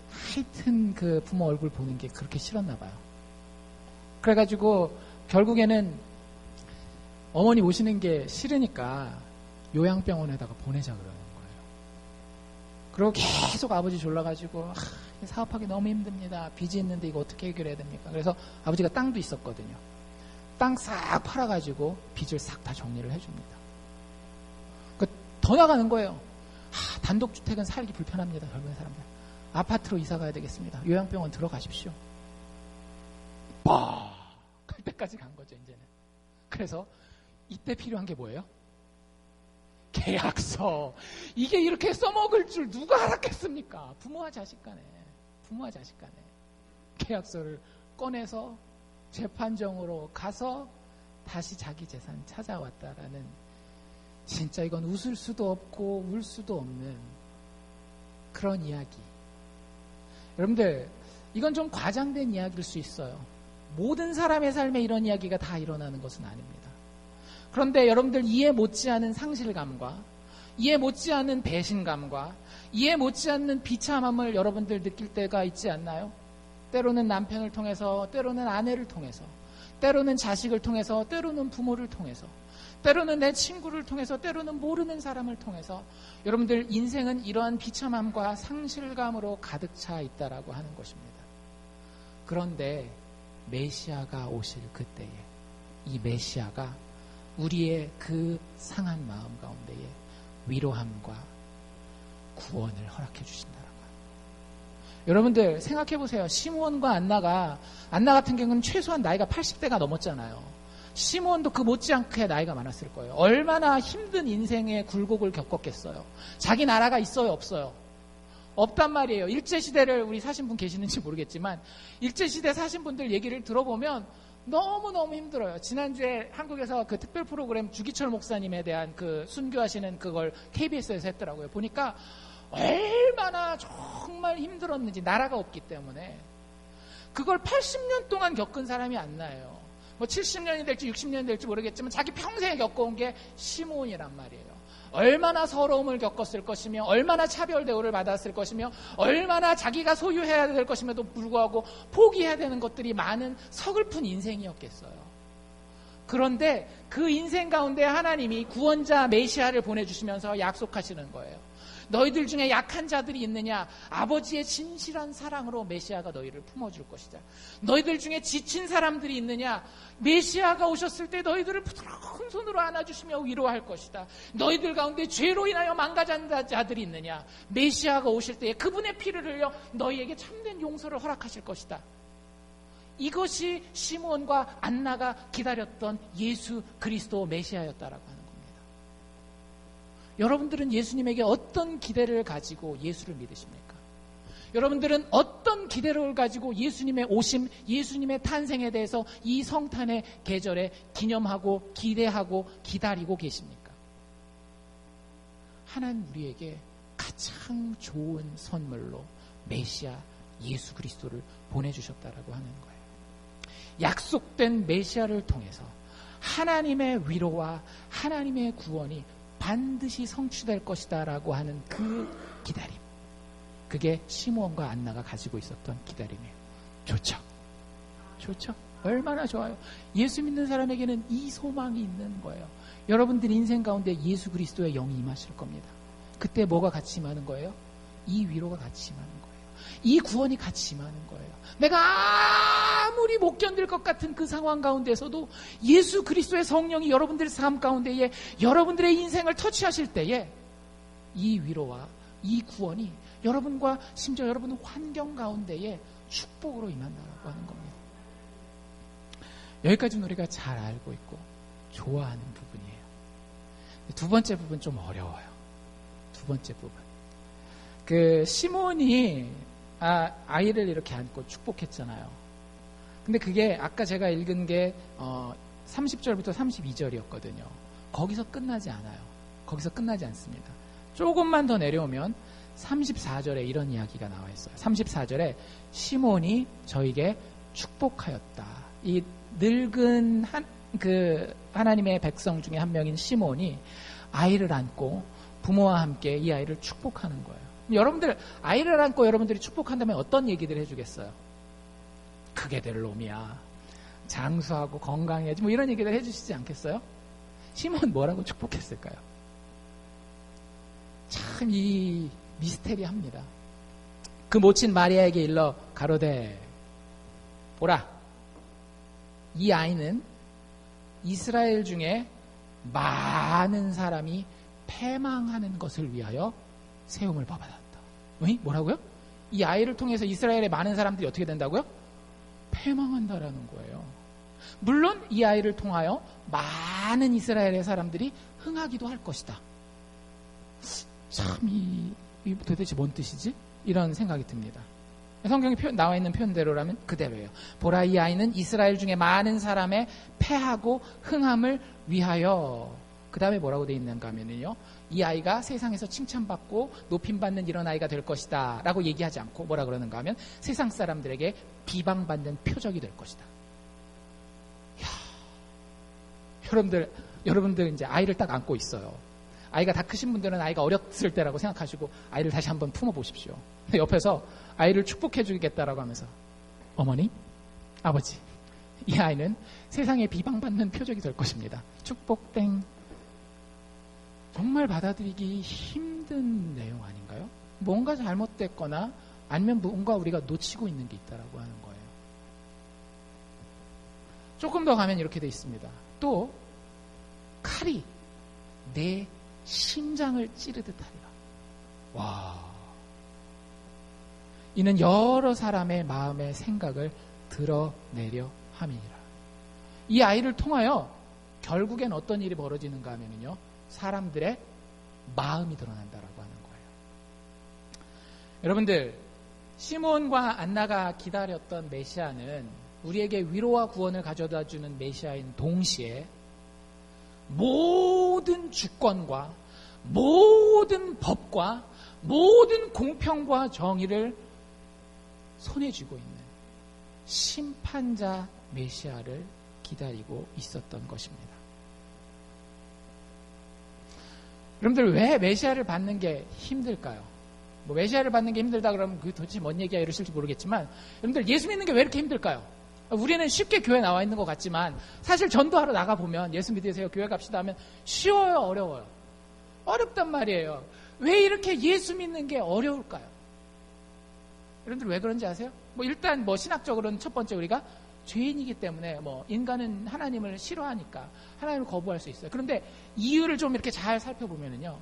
하여튼 그 부모 얼굴 보는 게 그렇게 싫었나 봐요. 그래가지고 결국에는 어머니 오시는 게 싫으니까 요양병원에다가 보내자 그러는 거예요. 그리고 계속 아버지 졸라가지고 사업하기 너무 힘듭니다. 빚이 있는데 이거 어떻게 해결해야 됩니까? 그래서 아버지가 땅도 있었거든요. 땅 싹 팔아가지고 빚을 싹 다 정리를 해줍니다. 더 나가는 거예요. 단독주택은 살기 불편합니다. 젊은 사람들. 아파트로 이사 가야 되겠습니다. 요양병원 들어가십시오. 갈 때까지 간 거죠, 이제는. 그래서 이때 필요한 게 뭐예요? 계약서. 이게 이렇게 써먹을 줄 누가 알았겠습니까? 부모와 자식 간에. 계약서를 꺼내서 재판정으로 가서 다시 자기 재산 찾아왔다라는, 진짜 이건 웃을 수도 없고 울 수도 없는 그런 이야기. 여러분들, 이건 좀 과장된 이야기일 수 있어요. 모든 사람의 삶에 이런 이야기가 다 일어나는 것은 아닙니다. 그런데 여러분들 이해 못지않은 상실감과 이해 못지않은 배신감과 이해 못지않는 비참함을 여러분들 느낄 때가 있지 않나요? 때로는 남편을 통해서, 때로는 아내를 통해서, 때로는 자식을 통해서, 때로는 부모를 통해서, 때로는 내 친구를 통해서, 때로는 모르는 사람을 통해서 여러분들 인생은 이러한 비참함과 상실감으로 가득 차 있다라고 하는 것입니다. 그런데 메시아가 오실 그때에 이 메시아가 우리의 그 상한 마음 가운데에 위로함과 구원을 허락해 주신다는 거예요. 여러분들 생각해 보세요. 시므온과 안나 같은 경우는 최소한 나이가 80대가 넘었잖아요. 시므온도 그 못지않게 나이가 많았을 거예요. 얼마나 힘든 인생의 굴곡을 겪었겠어요. 자기 나라가 있어요, 없어요? 없단 말이에요. 일제시대를 우리 사신 분 계시는지 모르겠지만 일제시대 사신 분들 얘기를 들어보면 너무너무 힘들어요. 지난주에 한국에서 그 특별 프로그램 주기철 목사님에 대한 그 순교하시는 그걸 KBS에서 했더라고요. 보니까 얼마나 정말 힘들었는지, 나라가 없기 때문에. 그걸 80년 동안 겪은 사람이 안 나요. 뭐 70년이 될지 60년이 될지 모르겠지만 자기 평생에 겪어온 게 시므온이란 말이에요. 얼마나 서러움을 겪었을 것이며, 얼마나 차별 대우를 받았을 것이며, 얼마나 자기가 소유해야 될 것임에도 불구하고 포기해야 되는 것들이 많은 서글픈 인생이었겠어요. 그런데 그 인생 가운데 하나님이 구원자 메시아를 보내주시면서 약속하시는 거예요. 너희들 중에 약한 자들이 있느냐? 아버지의 진실한 사랑으로 메시아가 너희를 품어줄 것이다. 너희들 중에 지친 사람들이 있느냐? 메시아가 오셨을 때 너희들을 부드러운 손으로 안아주시며 위로할 것이다. 너희들 가운데 죄로 인하여 망가진 자들이 있느냐? 메시아가 오실 때 그분의 피를 흘려 너희에게 참된 용서를 허락하실 것이다. 이것이 시므온과 안나가 기다렸던 예수 그리스도 메시아였다라고 하는 겁니다. 여러분들은 예수님에게 어떤 기대를 가지고 예수를 믿으십니까? 여러분들은 어떤 기대를 가지고 예수님의 오심, 예수님의 탄생에 대해서 이 성탄의 계절에 기념하고 기대하고 기다리고 계십니까? 하나님 우리에게 가장 좋은 선물로 메시아 예수 그리스도를 보내주셨다라고 하는 거예요. 약속된 메시아를 통해서 하나님의 위로와 하나님의 구원이 반드시 성취될 것이다라고 하는 그 기다림. 그게 시므온과 안나가 가지고 있었던 기다림이에요. 좋죠? 좋죠? 얼마나 좋아요. 예수 믿는 사람에게는 이 소망이 있는 거예요. 여러분들 인생 가운데 예수 그리스도의 영이 임하실 겁니다. 그때 뭐가 같이 임하는 거예요? 이 위로가 같이 임하는 거예요. 이 구원이 같이 임하는 거예요. 내가 아무리 못 견딜 것 같은 그 상황 가운데서도 예수 그리스도의 성령이 여러분들의 삶 가운데에 여러분들의 인생을 터치하실 때에 이 위로와 이 구원이 여러분과 심지어 여러분 환경 가운데에 축복으로 임한다고 하는 겁니다. 여기까지는 우리가 잘 알고 있고 좋아하는 부분이에요. 두 번째 부분 좀 어려워요. 두 번째 부분. 시몬이 아이를 이렇게 안고 축복했잖아요. 근데 그게 아까 제가 읽은 게 30절부터 32절이었거든요. 거기서 끝나지 않아요. 거기서 끝나지 않습니다. 조금만 더 내려오면 34절에 이런 이야기가 나와 있어요. 34절에 시몬이 저에게 축복하였다. 이 늙은 하나님의 백성 중에 한 명인 시몬이 아이를 안고 부모와 함께 이 아이를 축복하는 거예요. 여러분들 아이를 안고 여러분들이 축복한다면 어떤 얘기들 해주겠어요? 크게 될 놈이야. 장수하고 건강해야지. 뭐 이런 얘기들 해주시지 않겠어요? 시몬 뭐라고 축복했을까요? 참 이 미스테리합니다. 그 모친 마리아에게 일러 가로되 보라, 이 아이는 이스라엘 중에 많은 사람이 패망하는 것을 위하여 세움을 받았다. 뭐라고요? 이 아이를 통해서 이스라엘의 많은 사람들이 어떻게 된다고요? 패망한다라는 거예요. 물론 이 아이를 통하여 많은 이스라엘의 사람들이 흥하기도 할 것이다. 참 이 도대체 뭔 뜻이지? 이런 생각이 듭니다. 성경에 나와 있는 표현대로라면 그대로예요. 보라, 이 아이는 이스라엘 중에 많은 사람의 패하고 흥함을 위하여. 그 다음에 뭐라고 되어 있는가 하면요, 이 아이가 세상에서 칭찬받고 높임받는 이런 아이가 될 것이다 라고 얘기하지 않고 뭐라 그러는가 하면 세상 사람들에게 비방받는 표적이 될 것이다. 이야, 여러분들 이제 아이를 딱 안고 있어요. 아이가 다 크신 분들은 아이가 어렸을 때라고 생각하시고 아이를 다시 한번 품어보십시오. 옆에서 아이를 축복해 주겠다라고 하면서 어머니, 아버지, 이 아이는 세상에 비방받는 표적이 될 것입니다. 축복땡. 정말 받아들이기 힘든 내용 아닌가요? 뭔가 잘못됐거나 아니면 뭔가 우리가 놓치고 있는 게 있다라고 하는 거예요. 조금 더 가면 이렇게 돼 있습니다. 또 칼이 내 심장을 찌르듯 하리라. 와. 이는 여러 사람의 마음의 생각을 드러내려 함이니라. 이 아이를 통하여 결국엔 어떤 일이 벌어지는가 하면요, 사람들의 마음이 드러난다라고 하는 거예요. 여러분들, 시몬과 안나가 기다렸던 메시아는 우리에게 위로와 구원을 가져다 주는 메시아인 동시에 모든 주권과 모든 법과 모든 공평과 정의를 손에 쥐고 있는 심판자 메시아를 기다리고 있었던 것입니다. 여러분들, 왜 메시아를 받는 게 힘들까요? 뭐 메시아를 받는 게 힘들다 그러면 그게 도대체 뭔 얘기야 이러실지 모르겠지만, 여러분들 예수 믿는 게 왜 이렇게 힘들까요? 우리는 쉽게 교회 나와 있는 것 같지만 사실 전도하러 나가보면 예수 믿으세요, 교회 갑시다 하면 쉬워요, 어려워요? 어렵단 말이에요. 왜 이렇게 예수 믿는 게 어려울까요? 여러분들 왜 그런지 아세요? 일단 신학적으로는 첫 번째, 우리가 죄인이기 때문에 인간은 하나님을 싫어하니까 하나님을 거부할 수 있어요. 그런데 이유를 좀 이렇게 잘 살펴보면요,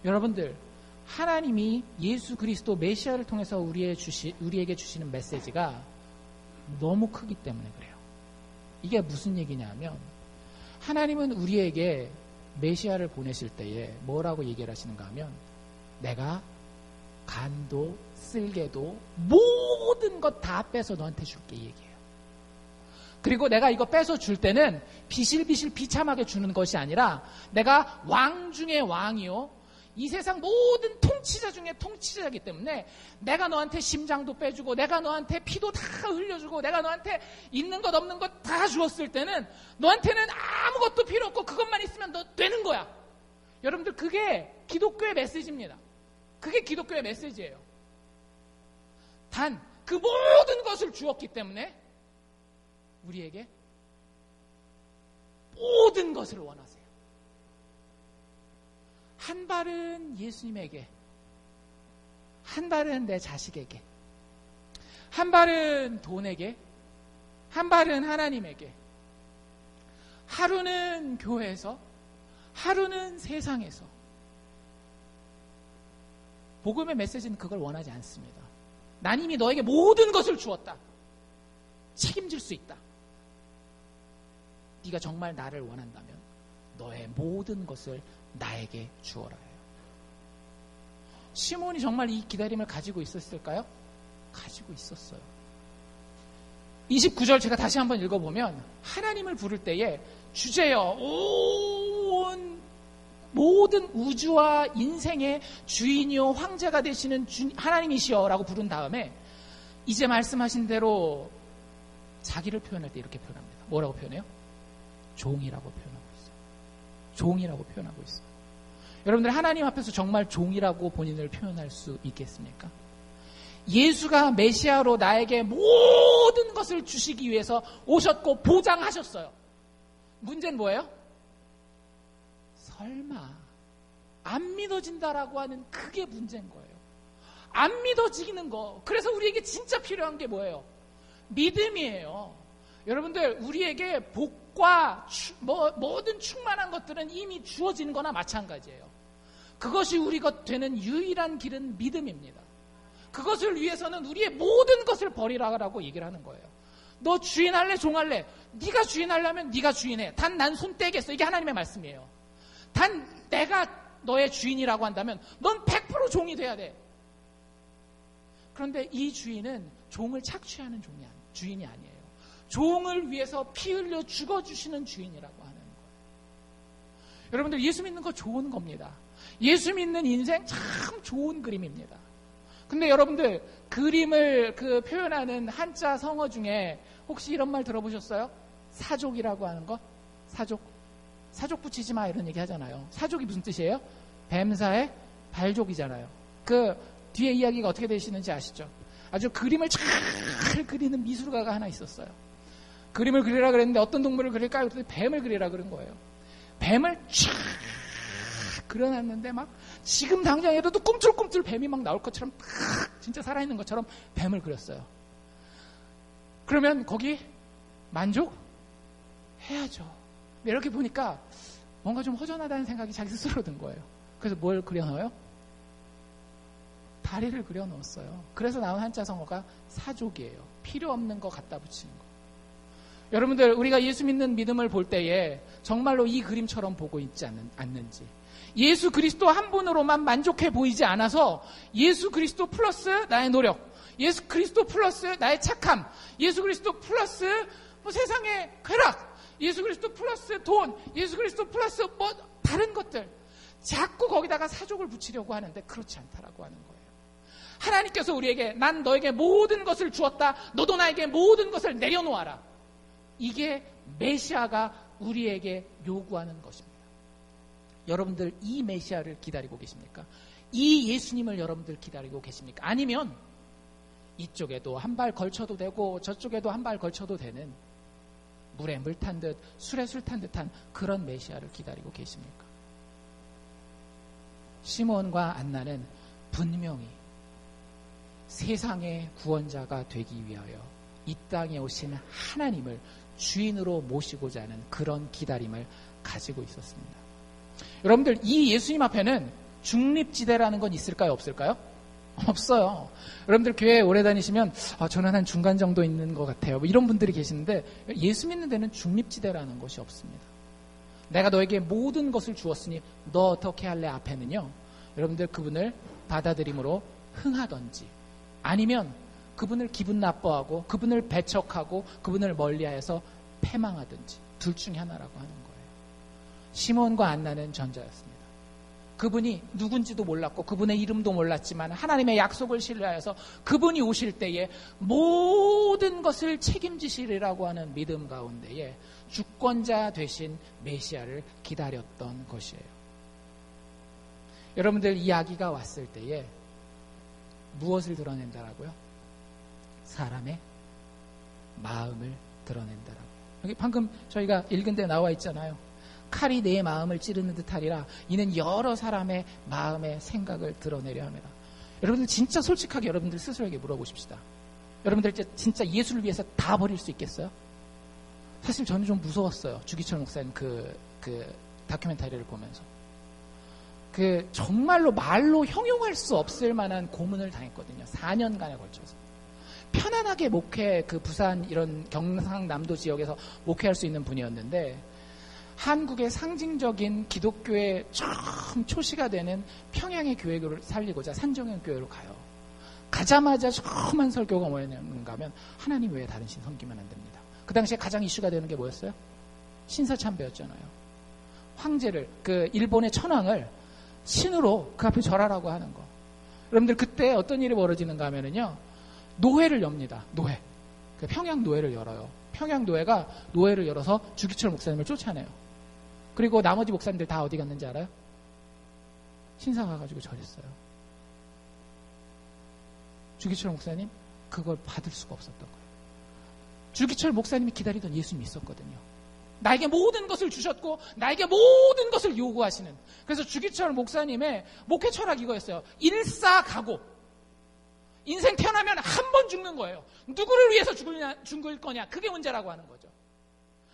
여러분들, 하나님이 예수 그리스도 메시아를 통해서 우리에게 주시는 메시지가 너무 크기 때문에 그래요. 이게 무슨 얘기냐면, 하나님은 우리에게 메시아를 보내실 때에 뭐라고 얘기를 하시는가 하면, 내가 간도 쓸개도 모든 것 다 빼서 너한테 줄게, 이 얘기예요. 그리고 내가 이거 빼서 줄 때는 비실비실 비참하게 주는 것이 아니라 내가 왕 중에 왕이요, 이 세상 모든 통치자 중에 통치자이기 때문에 내가 너한테 심장도 빼주고 내가 너한테 피도 다 흘려주고 내가 너한테 있는 것 없는 것 다 주었을 때는 너한테는 아무것도 필요 없고 그것만 있으면 너 되는 거야. 여러분들, 그게 기독교의 메시지입니다. 그게 기독교의 메시지예요. 단 그 모든 것을 주었기 때문에 우리에게 모든 것을 원하세요. 한 발은 예수님에게, 한 발은 내 자식에게, 한 발은 돈에게, 한 발은 하나님에게. 하루는 교회에서, 하루는 세상에서. 복음의 메시지는 그걸 원하지 않습니다. 난 이미 너에게 모든 것을 주었다. 책임질 수 있다. 네가 정말 나를 원한다면 너의 모든 것을 나에게 주어라 해요. 시몬이 정말 이 기다림을 가지고 있었을까요? 가지고 있었어요. 29절 제가 다시 한번 읽어보면 하나님을 부를 때에 주제여 온 모든 우주와 인생의 주인이요 황제가 되시는 하나님이시여 라고 부른 다음에 이제 말씀하신 대로 자기를 표현할 때 이렇게 표현합니다. 뭐라고 표현해요? 종이라고 표현하고 있어요. 종이라고 표현하고 있어요. 여러분들 하나님 앞에서 정말 종이라고 본인을 표현할 수 있겠습니까? 예수가 메시아로 나에게 모든 것을 주시기 위해서 오셨고 보장하셨어요. 문제는 뭐예요? 설마 안 믿어진다라고 하는 그게 문제인 거예요. 안 믿어지는 거. 그래서 우리에게 진짜 필요한 게 뭐예요? 믿음이에요. 여러분들 우리에게 복과 모든 충만한 것들은 이미 주어진 거나 마찬가지예요. 그것이 우리가 되는 유일한 길은 믿음입니다. 그것을 위해서는 우리의 모든 것을 버리라고 얘기를 하는 거예요. 너 주인할래 종할래? 네가 주인하려면 네가 주인해. 단 난 손 떼겠어. 이게 하나님의 말씀이에요. 단 내가 너의 주인이라고 한다면 넌 100% 종이 돼야 돼. 그런데 이 주인은 종을 착취하는 주인이 아니에요. 종을 위해서 피 흘려 죽어주시는 주인이라고 하는 거예요. 여러분들 예수 믿는 거 좋은 겁니다. 예수 믿는 인생 참 좋은 그림입니다. 근데 여러분들 그림을 표현하는 한자 성어 중에 혹시 이런 말 들어보셨어요? 사족이라고 하는 거? 사족 붙이지 마 이런 얘기 하잖아요. 사족이 무슨 뜻이에요? 뱀사의 발족이잖아요. 그 뒤에 이야기가 어떻게 되시는지 아시죠? 아주 그림을 잘 그리는 미술가가 하나 있었어요. 그림을 그리라 그랬는데 어떤 동물을 그릴까? 그랬더니 뱀을 그리라 그런 거예요. 뱀을 쫙 그려놨는데 막 지금 당장에도 꿈틀꿈틀 뱀이 막 나올 것처럼 진짜 살아있는 것처럼 뱀을 그렸어요. 그러면 거기 만족해야죠. 이렇게 보니까 뭔가 좀 허전하다는 생각이 자기 스스로 든 거예요. 그래서 뭘 그려넣어요? 다리를 그려넣었어요. 그래서 나온 한자 성어가 사족이에요. 필요 없는 거 갖다 붙이는 거. 여러분들 우리가 예수 믿는 믿음을 볼 때에 정말로 이 그림처럼 보고 있지 않는지, 예수 그리스도 한 분으로만 만족해 보이지 않아서 예수 그리스도 플러스 나의 노력, 예수 그리스도 플러스 나의 착함, 예수 그리스도 플러스 세상의 쾌락, 예수 그리스도 플러스 돈, 예수 그리스도 플러스 다른 것들 자꾸 거기다가 사족을 붙이려고 하는데 그렇지 않다라고 하는 거예요. 하나님께서 우리에게 난 너에게 모든 것을 주었다. 너도 나에게 모든 것을 내려놓아라. 이게 메시아가 우리에게 요구하는 것입니다. 여러분들 이 메시아를 기다리고 계십니까? 이 예수님을 여러분들 기다리고 계십니까? 아니면 이쪽에도 한 발 걸쳐도 되고 저쪽에도 한 발 걸쳐도 되는 물에 물 탄 듯 술에 술 탄 듯한 그런 메시아를 기다리고 계십니까? 시몬과 안나는 분명히 세상의 구원자가 되기 위하여 이 땅에 오신 하나님을 주인으로 모시고자 하는 그런 기다림을 가지고 있었습니다. 여러분들 이 예수님 앞에는 중립지대라는 건 있을까요? 없을까요? 없어요. 여러분들 교회 오래 다니시면 저는 한 중간 정도 있는 것 같아요. 이런 분들이 계시는데 예수 믿는 데는 중립지대라는 것이 없습니다. 내가 너에게 모든 것을 주었으니 너 어떻게 할래? 앞에는요. 여러분들 그분을 받아들임으로 흥하던지 아니면 그분을 기분 나빠하고 그분을 배척하고 그분을 멀리하여서 패망하든지 둘 중에 하나라고 하는 거예요. 시몬과 안나는 전자였습니다. 그분이 누군지도 몰랐고 그분의 이름도 몰랐지만 하나님의 약속을 신뢰하여서 그분이 오실 때에 모든 것을 책임지시리라고 하는 믿음 가운데에 주권자 되신 메시아를 기다렸던 것이에요. 여러분들 이 아기가 왔을 때에 무엇을 드러낸다라고요? 사람의 마음을 드러낸다라고요. 여기 방금 저희가 읽은 데 나와 있잖아요. 칼이 내 마음을 찌르는 듯하리라. 이는 여러 사람의 마음의 생각을 드러내려 합니다. 여러분들 진짜 솔직하게 여러분들 스스로에게 물어보십시다. 여러분들 진짜 예수를 위해서 다 버릴 수 있겠어요? 사실 저는 좀 무서웠어요. 주기철 목사님 그 다큐멘터리를 보면서. 정말로 말로 형용할 수 없을 만한 고문을 당했거든요. 4년간에 걸쳐서. 편안하게 부산 이런 경상남도 지역에서 목회할 수 있는 분이었는데, 한국의 상징적인 기독교의 처음 초시가 되는 평양의 교회를 살리고자 산정현 교회로 가요. 가자마자 처음한 설교가 뭐였는가 하면, 하나님 외에 다른 신 섬기면 안 됩니다. 그 당시에 가장 이슈가 되는 게 뭐였어요? 신사참배였잖아요. 황제를, 일본의 천황을 신으로 그 앞에 절하라고 하는 거. 여러분들 그때 어떤 일이 벌어지는가 하면은요, 노회를 엽니다. 노회. 평양 노회를 열어요. 평양 노회가 노회를 열어서 주기철 목사님을 쫓아내요. 그리고 나머지 목사님들 다 어디 갔는지 알아요? 신사 가가지고 절했어요. 주기철 목사님 그걸 받을 수가 없었던 거예요. 주기철 목사님이 기다리던 예수님이 있었거든요. 나에게 모든 것을 주셨고 나에게 모든 것을 요구하시는. 그래서 주기철 목사님의 목회 철학 이거였어요. 일사각오. 인생 태어나면 한 번 죽는 거예요. 누구를 위해서 죽을 거냐, 그게 문제라고 하는 거죠.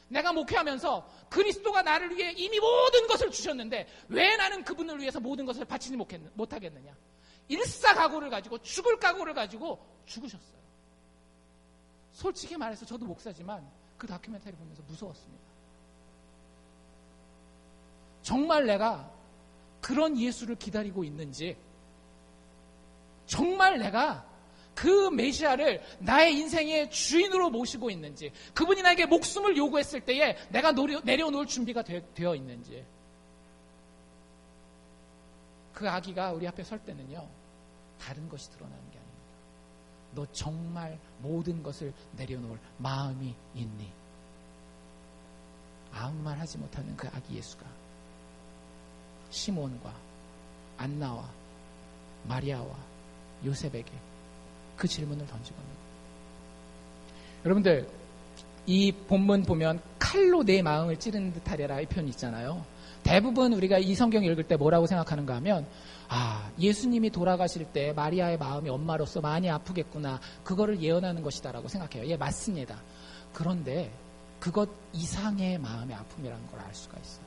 내가 목회하면서 그리스도가 나를 위해 이미 모든 것을 주셨는데 왜 나는 그분을 위해서 모든 것을 바치지 못하겠느냐. 일사각오를 가지고, 죽을 각오를 가지고 죽으셨어요. 솔직히 말해서 저도 목사지만 그 다큐멘터리 보면서 무서웠습니다. 정말 내가 그런 예수를 기다리고 있는지, 정말 내가 그 메시아를 나의 인생의 주인으로 모시고 있는지, 그분이 나에게 목숨을 요구했을 때에 내가 내려놓을 준비가 되어 있는지. 그 아기가 우리 앞에 설 때는요, 다른 것이 드러나는 게 아닙니다. 너 정말 모든 것을 내려놓을 마음이 있니? 아무 말 하지 못하는 그 아기 예수가 시몬과 안나와 마리아와 요셉에게 그 질문을 던지고 있는 거예요. 여러분들, 이 본문 보면 칼로 내 마음을 찌르는 듯하리라 이 표현이 있잖아요. 대부분 우리가 이 성경 읽을 때 뭐라고 생각하는가 하면, 예수님이 돌아가실 때 마리아의 마음이 엄마로서 많이 아프겠구나, 그거를 예언하는 것이다라고 생각해요. 예, 맞습니다. 그런데 그것 이상의 마음의 아픔이라는 걸 알 수가 있어요.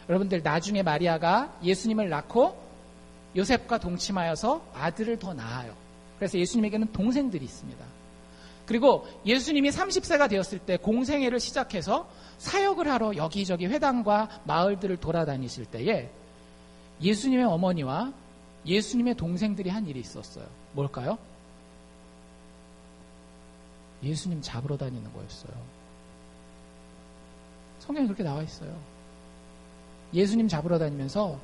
여러분들, 나중에 마리아가 예수님을 낳고 요셉과 동침하여서 아들을 더 낳아요. 그래서 예수님에게는 동생들이 있습니다. 그리고 예수님이 30세가 되었을 때 공생애를 시작해서 사역을 하러 여기저기 회당과 마을들을 돌아다니실 때에 예수님의 어머니와 예수님의 동생들이 한 일이 있었어요. 뭘까요? 예수님 잡으러 다니는 거였어요. 성경에 그렇게 나와 있어요. 예수님 잡으러 다니면서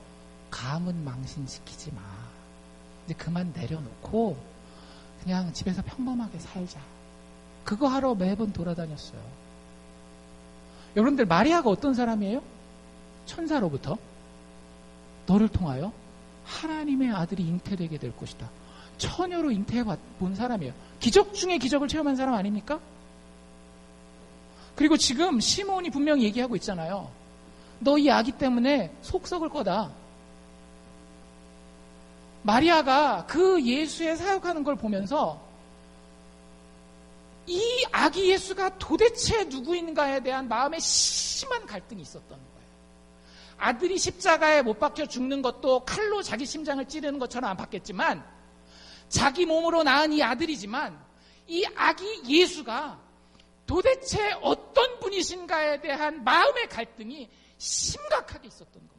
가문 망신시키지 마. 이제 그만 내려놓고 그냥 집에서 평범하게 살자. 그거 하러 매번 돌아다녔어요. 여러분들, 마리아가 어떤 사람이에요? 천사로부터 너를 통하여 하나님의 아들이 잉태되게 될 것이다. 처녀로 잉태해 본 사람이에요. 기적 중에 기적을 체험한 사람 아닙니까? 그리고 지금 시몬이 분명히 얘기하고 있잖아요. 너 이 아기 때문에 속 썩을 거다. 마리아가 그 예수의 사역하는 걸 보면서 이 아기 예수가 도대체 누구인가에 대한 마음에 심한 갈등이 있었던 거예요. 아들이 십자가에 못 박혀 죽는 것도 칼로 자기 심장을 찌르는 것처럼 안팎겠지만, 자기 몸으로 낳은 이 아들이지만 이 아기 예수가 도대체 어떤 분이신가에 대한 마음의 갈등이 심각하게 있었던 겁니다.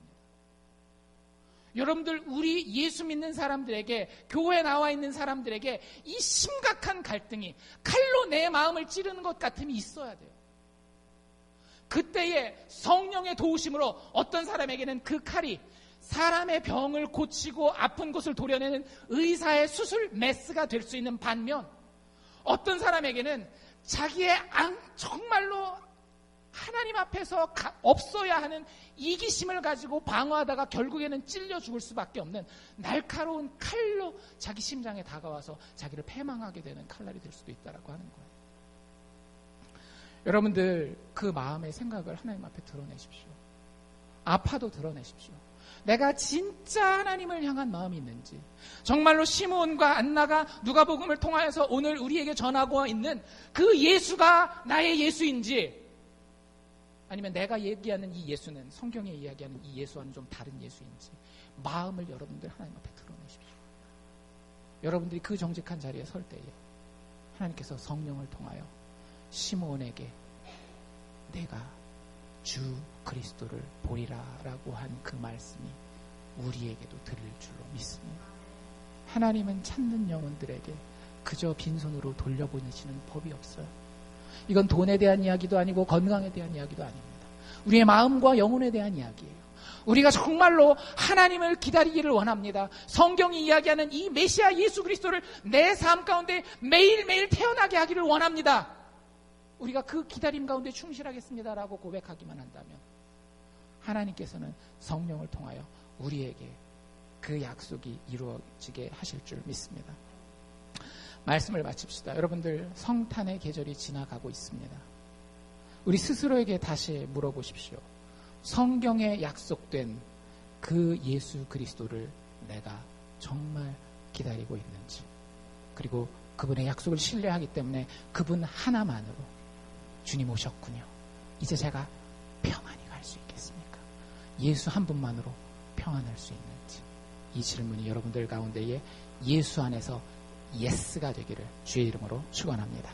여러분들, 우리 예수 믿는 사람들에게, 교회에 나와 있는 사람들에게 이 심각한 갈등이, 칼로 내 마음을 찌르는 것 같음이 있어야 돼요. 그때에 성령의 도우심으로 어떤 사람에게는 그 칼이 사람의 병을 고치고 아픈 곳을 도려내는 의사의 수술 메스가 될 수 있는 반면, 어떤 사람에게는 자기의 정말로 하나님 앞에서 없어야 하는 이기심을 가지고 방어하다가 결국에는 찔려 죽을 수밖에 없는 날카로운 칼로 자기 심장에 다가와서 자기를 패망하게 되는 칼날이 될 수도 있다라고 하는 거예요. 여러분들, 그 마음의 생각을 하나님 앞에 드러내십시오. 아파도 드러내십시오. 내가 진짜 하나님을 향한 마음이 있는지, 정말로 시므온과 안나가 누가복음을 통하여서 오늘 우리에게 전하고 있는 그 예수가 나의 예수인지, 아니면 내가 얘기하는 이 예수는, 성경에 이야기하는 이 예수와는 좀 다른 예수인지 마음을 여러분들 하나님 앞에 드러내십시오. 여러분들이 그 정직한 자리에 설 때에 하나님께서 성령을 통하여 시므온에게 내가 주 그리스도를 보리라 라고 한 그 말씀이 우리에게도 들릴 줄로 믿습니다. 하나님은 찾는 영혼들에게 그저 빈손으로 돌려보내시는 법이 없어요. 이건 돈에 대한 이야기도 아니고 건강에 대한 이야기도 아닙니다. 우리의 마음과 영혼에 대한 이야기예요. 우리가 정말로 하나님을 기다리기를 원합니다. 성경이 이야기하는 이 메시아 예수 그리스도를 내 삶 가운데 매일매일 태어나게 하기를 원합니다. 우리가 그 기다림 가운데 충실하겠습니다라고 고백하기만 한다면 하나님께서는 성령을 통하여 우리에게 그 약속이 이루어지게 하실 줄 믿습니다. 말씀을 마칩시다. 여러분들, 성탄의 계절이 지나가고 있습니다. 우리 스스로에게 다시 물어보십시오. 성경에 약속된 그 예수 그리스도를 내가 정말 기다리고 있는지, 그리고 그분의 약속을 신뢰하기 때문에 그분 하나만으로 주님 오셨군요, 이제 제가 평안히 갈 수 있겠습니까? 예수 한 분만으로 평안할 수 있는지, 이 질문이 여러분들 가운데에 예수 안에서 예스가 되기를 주의 이름으로 축원합니다.